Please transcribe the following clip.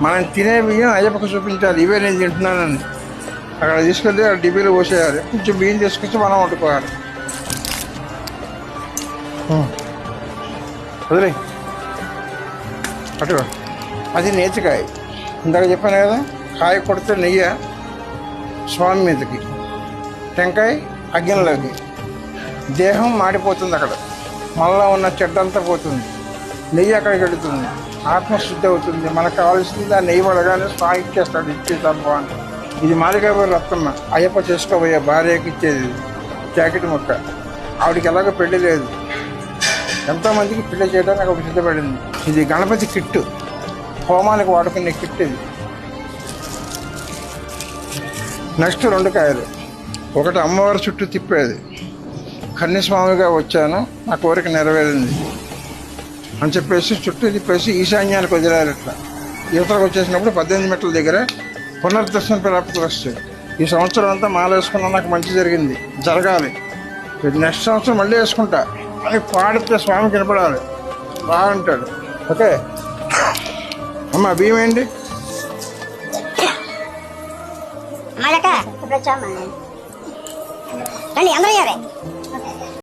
మనం తినే బియ్యం అయ్యప్పకు చూపించాలి, ఇవే నేను తింటున్నానని. అక్కడ తీసుకెళ్ళి ఆ డిబ్బీలో పోసేయాలి. కొంచెం బియ్యం తీసుకొచ్చి మనం వండుకోవాలి. వదిలే అటుగా. అది నేతికాయ. ఇందాక చెప్పాను కదా, కాయ కొడితే నెయ్యి స్వామి మీదకి, టెంకాయ అగ్నిలోకి. దేహం మాడిపోతుంది, అక్కడ మనలో ఉన్న చెడ్డంతా పోతుంది, నెయ్యి అక్కడికి వెళుతుంది, ఆత్మశుద్ధి అవుతుంది. మనకు కావాల్సింది ఆ నెయ్యి పడగానే స్వామి ఇచ్చేస్తాడు, ఇచ్చేద్దాం అని. ఇది మాదిగారి రత్నమ్మ, అయ్యప్ప చేసుకోబోయే భార్యకి ఇచ్చేది జాకెట్ ముక్క. ఆవిడికి ఎలాగో పెళ్లి లేదు, ఎంతోమందికి పెళ్లి చేయడానికి ఒక సిద్ధపడింది. ఇది గణపతి కిట్టు, హోమానికి వాడుకునే కిట్ ఇది. నెక్స్ట్ 2 కాయలు. ఒకటి అమ్మవారి చుట్టూ తిప్పేది. కన్యస్వామిగా వచ్చాను, నా కోరిక నెరవేరింది అని చెప్పేసి చుట్టూ తిప్పేసి ఈశాన్యానికి వదిలేరు. ఇట్లా యువతలకు వచ్చేసినప్పుడు 18 మెట్ల దగ్గర పునర్దర్శన ప్రాప్తి వస్తుంది. ఈ సంవత్సరం అంతా మాల వేసుకున్నా నాకు మంచి జరిగింది, జరగాలి. నెక్స్ట్ సంవత్సరం మళ్ళీ వేసుకుంటా అని పాడితే స్వామి కనపడాలి, బాగుంటాడు. ఓకే అమ్మ, బియ్యం ఏంటి? రండి అందరూ